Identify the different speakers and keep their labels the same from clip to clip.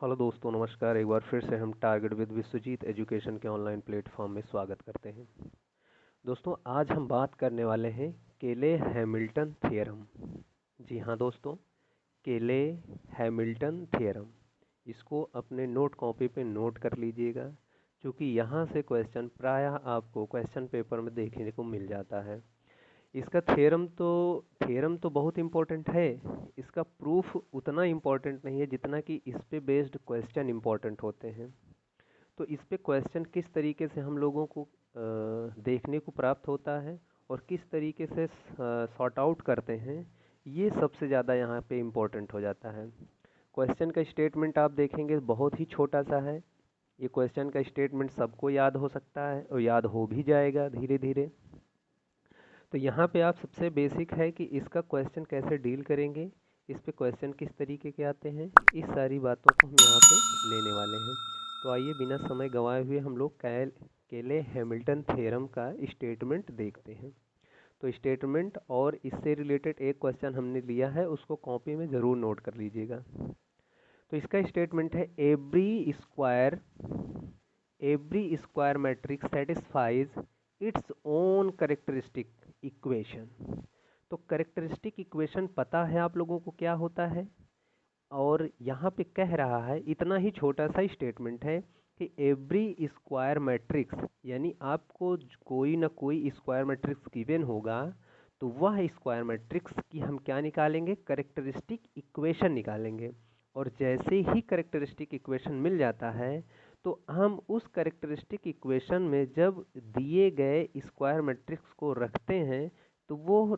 Speaker 1: Hello दोस्तों, नमस्कार। एक बार फिर से हम टारगेट विद विश्वजीत एजुकेशन के ऑनलाइन प्लेटफॉर्म में स्वागत करते हैं। दोस्तों, आज हम बात करने वाले हैं केले हैमिल्टन थ्योरम। जी हाँ दोस्तों, केले हैमिल्टन थ्योरम। इसको अपने नोट कॉपी पे नोट कर लीजिएगा, क्योंकि यहाँ से क्वेश्चन प्रायः आपको क्वेश्चन पेपर में देखने को मिल जाता है। इसका थ्योरम तो बहुत इम्पोर्टेंट है। इसका प्रूफ उतना इम्पोर्टेंट नहीं है जितना कि इस पे बेस्ड क्वेश्चन इम्पोर्टेंट होते हैं। तो इस पे क्वेश्चन किस तरीके से हम लोगों को देखने को प्राप्त होता है और किस तरीके से सॉर्ट आउट करते हैं, ये सबसे ज़्यादा यहाँ पे इम्पोर्टेंट हो जाता है। क्वेश्चन का स्टेटमेंट आप देखेंगे बहुत ही छोटा सा है। ये क्वेश्चन का स्टेटमेंट सबको याद हो सकता है और याद हो भी जाएगा धीरे धीरे। तो यहाँ पे आप सबसे बेसिक है कि इसका क्वेश्चन कैसे डील करेंगे, इस पे क्वेश्चन किस तरीके के आते हैं, इस सारी बातों को हम यहाँ पे लेने वाले हैं। तो आइए बिना समय गंवाए हुए हम लोग केले हैमिल्टन थ्योरम का स्टेटमेंट देखते हैं। तो स्टेटमेंट और इससे रिलेटेड एक क्वेश्चन हमने लिया है, उसको कॉपी में ज़रूर नोट कर लीजिएगा। तो इसका स्टेटमेंट है every square matrix satisfies its own characteristic equation. तो कैरेक्टरिस्टिक इक्वेशन पता है आप लोगों को क्या होता है, और यहाँ पे कह रहा है, इतना ही छोटा सा स्टेटमेंट है कि एवरी स्क्वायर मैट्रिक्स, यानी आपको कोई ना कोई स्क्वायर मैट्रिक्स गिवन होगा, तो वह स्क्वायर मैट्रिक्स की हम क्या निकालेंगे, कैरेक्टरिस्टिक इक्वेशन निकालेंगे। और जैसे ही कैरेक्टरिस्टिक इक्वेशन मिल जाता है, तो हम उस कैरेक्टरिस्टिक इक्वेशन में जब दिए गए स्क्वायर मैट्रिक्स को रखते हैं, तो वो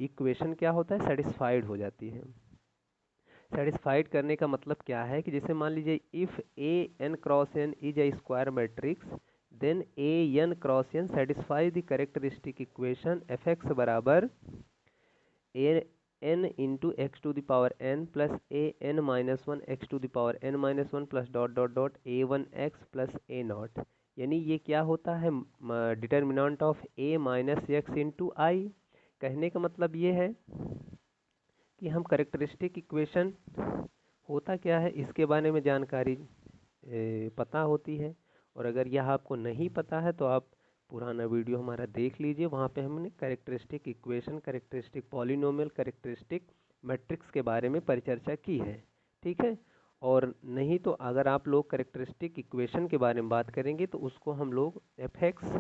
Speaker 1: इक्वेशन क्या होता है, सेटिस्फाइड हो जाती है। सेटिस्फाइड करने का मतलब क्या है कि जैसे मान लीजिए if A n cross n is a square matrix, then A n cross n satisfy the characteristic equation f x बराबर A n into x to the power n plus A n minus one x to the power n minus one plus dot dot dot A one x plus A naught. यानी ये क्या होता है, determinant of A minus x into I. कहने का मतलब ये है कि हम कैरेक्टरिस्टिक इक्वेशन होता क्या है इसके बारे में जानकारी पता होती है। और अगर यह आपको नहीं पता है तो आप पुराना वीडियो हमारा देख लीजिए, वहाँ पे हमने characteristic equation, characteristic polynomial, characteristic matrix के बारे में परिचर्चा की है। ठीक है। और नहीं तो अगर आप लोग कैरेक्टरिस्टिक इक्वेशन के बारे में बात करेंगे तो उसको हम लोग एफ एक्स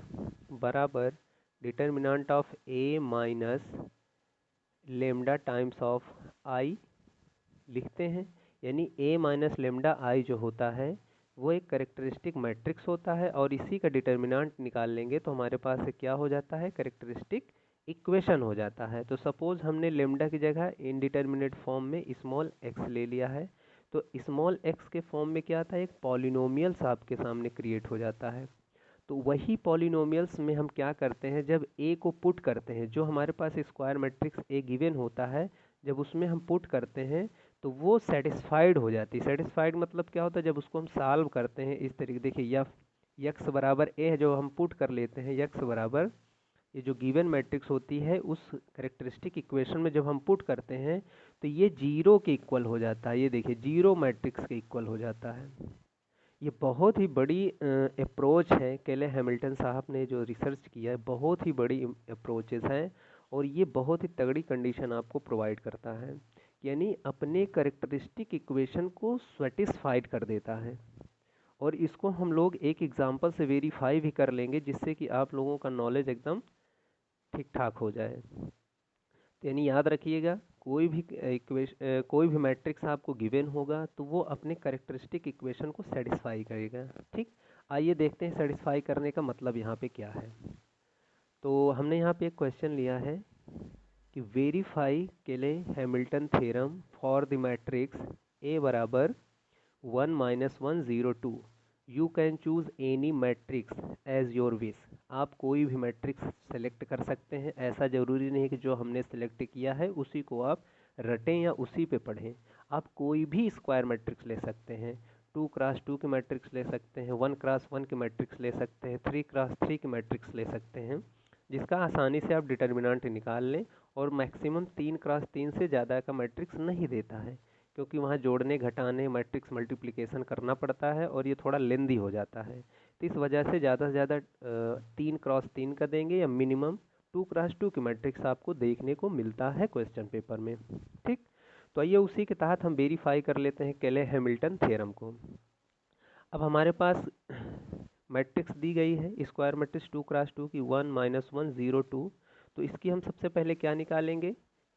Speaker 1: बराबर determinant of A minus lambda times of I लिखते हैं। यानी ए माइनस लेमडा आई जो होता है वो एक कैरेक्टरिस्टिक मैट्रिक्स होता है, और इसी का डिटर्मिनेंट निकाल लेंगे तो हमारे पास क्या हो जाता है, कैरेक्टरिस्टिक इक्वेशन हो जाता है। तो सपोज हमने लेमडा की जगह इनडिटर्मिनेट फॉर्म में स्मॉल एक्स ले लिया है, तो स्मॉल एक्स के फॉर्म में क्या आता है, एक पॉलिनोमियल्स आपके सामने क्रिएट हो जाता है। तो वही पॉलिनोमियल्स में हम क्या करते हैं, जब ए को पुट करते हैं, जो हमारे पास स्क्वायर मैट्रिक्स ए गिवन होता है, जब उसमें हम पुट करते हैं तो वो सेटिस्फाइड हो जाती है। सेटिस्फाइड मतलब क्या होता है, जब उसको हम सॉल्व करते हैं इस तरीके, देखिए यक्स बराबर ए है जो हम पुट कर लेते हैं, यक्स बराबर ये जो गिवन मैट्रिक्स होती है उस कैरेक्टरिस्टिक इक्वेशन में जब हम पुट करते हैं तो ये जीरो के इक्वल हो जाता है। ये देखिए जीरो मैट्रिक्स के इक्वल हो जाता है। ये बहुत ही बड़ी अप्रोच है, केले हैमिल्टन साहब ने जो रिसर्च किया है, बहुत ही बड़ी अप्रोचेस हैं, और ये बहुत ही तगड़ी कंडीशन आपको प्रोवाइड करता है। यानी अपने कैरेक्टरिस्टिक इक्वेशन को सेटिस्फाइड कर देता है। और इसको हम लोग एक एग्जांपल से वेरीफाई भी कर लेंगे, जिससे कि आप लोगों का नॉलेज एकदम ठीक ठाक हो जाए। तो यानी याद रखिएगा, कोई भी मैट्रिक्स आपको गिवन होगा तो वो अपने कैरेक्टरिस्टिक इक्वेशन को सेटिस्फाई करेगा। ठीक, आइए देखते हैं सेटिस्फाई करने का मतलब यहाँ पे क्या है। तो हमने यहाँ पे एक क्वेश्चन लिया है कि verify Cayley Hamilton theorem for the matrix A बराबर 1-1 0 2। You can choose any matrix as your wish. आप कोई भी मैट्रिक्स सेलेक्ट कर सकते हैं, ऐसा ज़रूरी नहीं कि जो हमने सेलेक्ट किया है उसी को आप रटें या उसी पे पढ़ें। आप कोई भी स्क्वायर मैट्रिक्स ले सकते हैं, 2x2 के मैट्रिक्स ले सकते हैं, 1x1 के मैट्रिक्स ले सकते हैं, 3x3 के मैट्रिक्स ले सकते हैं, जिसका आसानी से आप डिटर्मिनेंट निकाल लें। और मैक्सिमम 3x3 से ज़्यादा का मैट्रिक्स नहीं देता है, क्योंकि वहाँ जोड़ने घटाने मैट्रिक्स मल्टीप्लिकेशन करना पड़ता है और ये थोड़ा लेंदी हो जाता है। तो इस वजह से ज़्यादा से ज़्यादा 3x3 का देंगे या मिनिमम 2x2 की मैट्रिक्स आपको देखने को मिलता है क्वेश्चन पेपर में। ठीक, तो आइए उसी के तहत हम वेरीफाई कर लेते हैं केले हैमिल्टन थ्योरम को। अब हमारे पास मैट्रिक्स दी गई है, स्क्वायर मैट्रिक्स 2x2 की 1 - 1 0 2। तो इसकी हम सबसे पहले क्या निकालेंगे,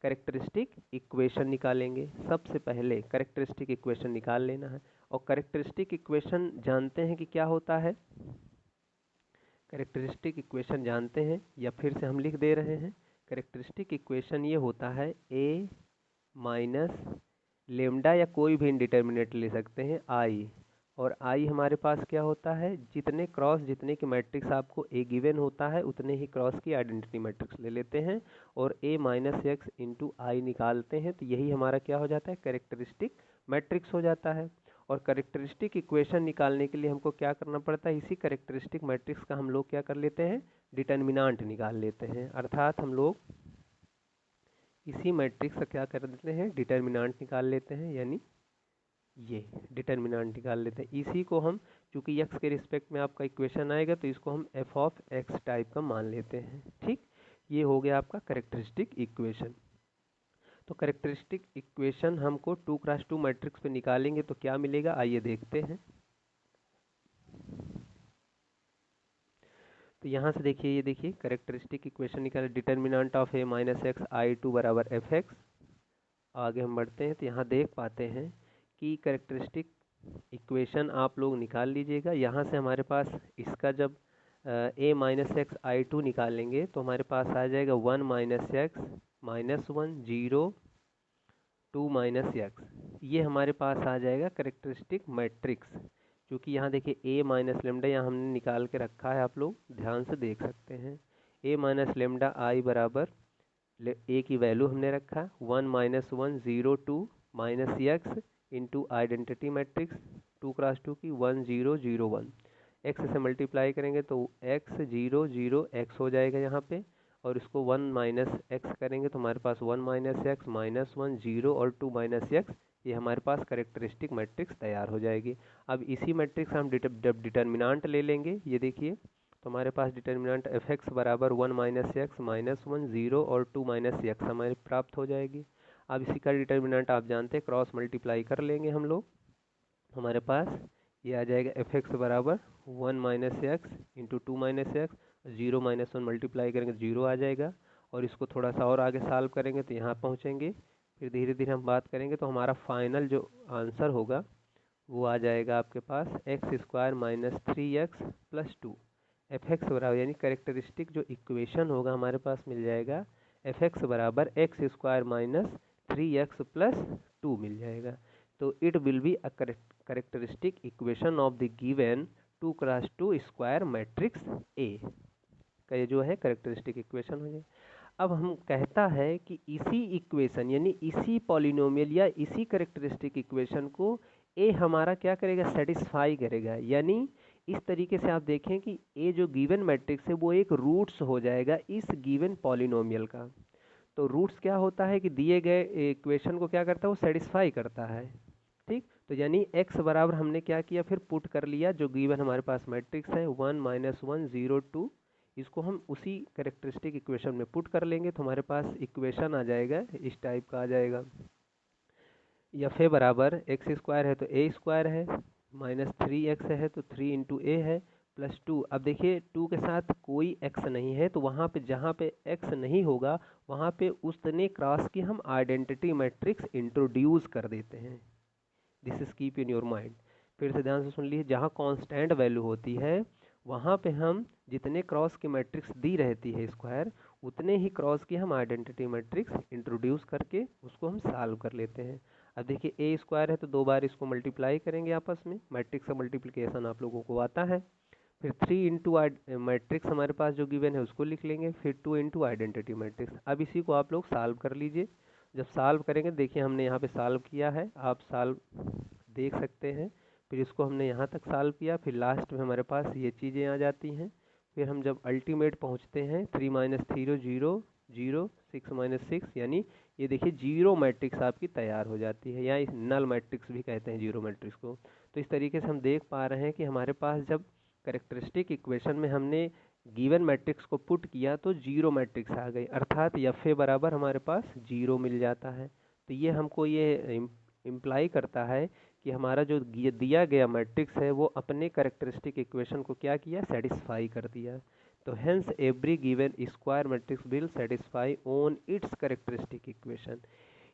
Speaker 1: कैरेक्टरिस्टिक इक्वेशन निकालेंगे। सबसे पहले कैरेक्टरिस्टिक इक्वेशन निकाल लेना है। और कैरेक्टरिस्टिक इक्वेशन जानते हैं कि क्या होता है, कैरेक्टरिस्टिक इक्वेशन जानते हैं या फिर से हम लिख दे रहे हैं। कैरेक्टरिस्टिक इक्वेशन ये होता है ए माइनस लेमडा या कोई भी इंडिटर्मिनेट ले सकते हैं आई, और आई हमारे पास क्या होता है, जितने क्रॉस जितने की मैट्रिक्स आपको ए गिवन होता है उतने ही क्रॉस की आइडेंटिटी मैट्रिक्स ले लेते हैं और ए माइनस एक्स इंटू आई निकालते हैं। तो यही हमारा क्या हो जाता है, कैरेक्टरिस्टिक मैट्रिक्स हो जाता है। और कैरेक्टरिस्टिक इक्वेशन निकालने के लिए हमको क्या करना पड़ता है, इसी कैरेक्टरिस्टिक मैट्रिक्स का हम लोग क्या कर लेते हैं, डिटर्मिनांट निकाल लेते हैं। अर्थात हम लोग इसी मैट्रिक्स का क्या कर देते हैं, डिटर्मिनांट निकाल लेते हैं, यानी ये डिटर्मिनांट निकाल लेते हैं। इसी को हम, चूंकि एक्स के रिस्पेक्ट में आपका इक्वेशन आएगा तो इसको हम एफ ऑफ एक्स टाइप का मान लेते हैं। ठीक, ये हो गया आपका कैरेक्टरिस्टिक इक्वेशन। तो कैरेक्टरिस्टिक इक्वेशन हमको 2x2 मैट्रिक्स पे निकालेंगे तो क्या मिलेगा, आइए देखते हैं। तो यहाँ से देखिए, ये देखिए कैरेक्टरिस्टिक इक्वेशन निकाले, determinant of A minus X I to बराबर एफ एक्स। आगे हम बढ़ते हैं तो यहाँ देख पाते हैं कि कैरेक्टरिस्टिक इक्वेशन आप लोग निकाल लीजिएगा। यहाँ से हमारे पास इसका जब ए माइनस एक्स आई टू निकालेंगे तो हमारे पास आ जाएगा 1 minus x minus 1 0 2 minus x. ये हमारे पास आ जाएगा कैरेक्टरिस्टिक मैट्रिक्स। क्योंकि यहाँ देखिए ए माइनस लेमडा यहाँ हमने निकाल के रखा है, आप लोग ध्यान से देख सकते हैं। ए माइनस लेमडा आई बराबर ए की वैल्यू हमने रखा 1 - 1 0 2 minus x into identity matrix 2x2 की 1 0 0 1। एक्स से मल्टीप्लाई करेंगे तो एक्स 0 0 एक्स हो जाएगा यहाँ पे, और इसको 1 माइनस एक्स करेंगे तो हमारे पास 1 माइनस एक्स माइनस 1 0 और 2 माइनस एक्स। ये हमारे पास कैरेक्टरिस्टिक मैट्रिक्स तैयार हो जाएगी। अब इसी मैट्रिक्स हम डिटर्मिनांट ले लेंगे। ये देखिए, तो हमारे पास डिटर्मिनेंट एफ एक्स बराबर 1 माइनस एक्स माइनस 1 0 और 2 माइनस एक्स हमारे प्राप्त हो जाएगी। अब इसी का डिटर्मिनेंट आप जानते हैं, क्रॉस मल्टीप्लाई कर लेंगे हम लोग, हमारे पास ये आ जाएगा एफ एक्स बराबर 1 minus x into 2 minus x, 0 minus 1 multiply करेंगे तो 0 आ जाएगा। और इसको थोड़ा सा और आगे सॉल्व करेंगे तो यहाँ पहुँचेंगे, फिर धीरे धीरे हम बात करेंगे तो हमारा फाइनल जो आंसर होगा वो आ जाएगा आपके पास x square minus 3x plus 2। F x बराबर, यानी कैरेक्टरिस्टिक जो इक्वेशन होगा हमारे पास मिल जाएगा एफ एक्स बराबर x square minus 3x plus 2 मिल जाएगा। तो it will be a characteristic equation of the given 2x2 square matrix A का ये जो है कैरेक्टरिस्टिक इक्वेशन हो जाए। अब हम कहता है कि इसी इक्वेशन यानी इसी पॉलिनोमियल या इसी कैरेक्टरिस्टिक इक्वेशन को ए हमारा क्या करेगा, सेटिस्फाई करेगा। यानी इस तरीके से आप देखें कि ए जो गिवन मैट्रिक्स है वो एक रूट्स हो जाएगा इस गिवन पॉलिनोमियल का। तो रूट्स क्या होता है कि दिए गए इक्वेशन को क्या करता है, वो सेटिस्फाई करता है। ठीक, तो यानी x बराबर हमने क्या किया, फिर पुट कर लिया जो गिवन हमारे पास मैट्रिक्स है 1 - 1 0 2, इसको हम उसी कैरेक्टरिस्टिक इक्वेशन में पुट कर लेंगे तो हमारे पास इक्वेशन आ जाएगा इस टाइप का आ जाएगा। एफ ए बराबर एक्स स्क्वायर है तो ए स्क्वायर है, माइनस 3x है तो 3 इंटू ए है प्लस 2। अब देखिए 2 के साथ कोई x नहीं है तो वहाँ पे जहाँ पे x नहीं होगा वहाँ पे उतने क्रॉस की हम आइडेंटिटी मैट्रिक्स इंट्रोड्यूस कर देते हैं। This is keep in your mind. फिर से ध्यान से सुन लीजिए, जहाँ कांस्टेंट वैल्यू होती है वहाँ पे हम जितने क्रॉस की मैट्रिक्स दी रहती है स्क्वायर, उतने ही क्रॉस की हम आइडेंटिटी मैट्रिक्स इंट्रोड्यूस करके उसको हम सॉल्व कर लेते हैं। अब देखिए ए स्क्वायर है तो 2 बार इसको मल्टीप्लाई करेंगे आपस में, मैट्रिक्स का मल्टीप्लिकेशन आप लोगों को आता है। फिर 3 इंटू मैट्रिक्स हमारे पास जो गिवन है उसको लिख लेंगे, फिर 2 इंटू आइडेंटिटी मैट्रिक्स। अब इसी को आप लोग सॉल्व कर लीजिए। जब सॉल्व करेंगे, देखिए हमने यहाँ पे सॉल्व किया है, आप सॉल्व देख सकते हैं। फिर इसको हमने यहाँ तक सॉल्व किया, फिर लास्ट में हमारे पास ये चीज़ें आ जाती हैं। फिर हम जब अल्टीमेट पहुँचते हैं 3 - 0 0 0 6 माइनस 6 यानी ये देखिए जीरो मैट्रिक्स आपकी तैयार हो जाती है, या इस नल मैट्रिक्स भी कहते हैं जीरो मैट्रिक्स को। तो इस तरीके से हम देख पा रहे हैं कि हमारे पास जब कैरेक्टरिस्टिक इक्वेशन में हमने गिवन मैट्रिक्स को पुट किया तो जीरो मैट्रिक्स आ गई, अर्थात एफ ए बराबर हमारे पास जीरो मिल जाता है। तो ये हमको ये इम्प्लाई करता है कि हमारा जो दिया गया मैट्रिक्स है वो अपने कैरेक्टरिस्टिक इक्वेशन को क्या किया, सेटिस्फाई कर दिया। तो hence every given square matrix will satisfy on it's characteristic equation.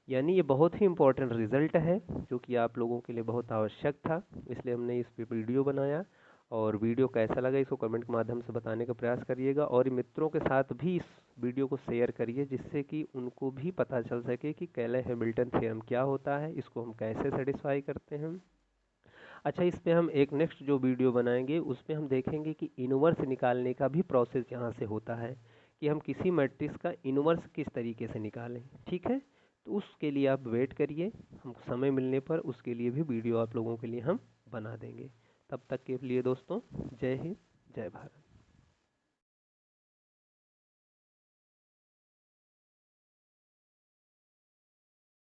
Speaker 1: यानी ये बहुत ही इंपॉर्टेंट रिजल्ट है जो कि आप लोगों के लिए बहुत आवश्यक था, इसलिए हमने इस पे वीडियो बनाया। और वीडियो कैसा लगा इसको कमेंट के माध्यम से बताने का प्रयास करिएगा, और मित्रों के साथ भी इस वीडियो को शेयर करिए जिससे कि उनको भी पता चल सके कि कैले हैमिल्टन थ्योरम क्या होता है, इसको हम कैसे सेटिस्फाई करते हैं। अच्छा, इस पे हम एक नेक्स्ट जो वीडियो बनाएंगे उस पे हम देखेंगे कि इनवर्स निकालने का भी प्रोसेस यहाँ से होता है, कि हम किसी मैट्रिक्स का इनवर्स किस तरीके से निकालें। ठीक है, तो उसके लिए आप वेट करिए, हमको समय मिलने पर उसके लिए भी वीडियो आप लोगों के लिए हम बना देंगे। तब तक के लिए दोस्तों, जय हिंद, जय भारत।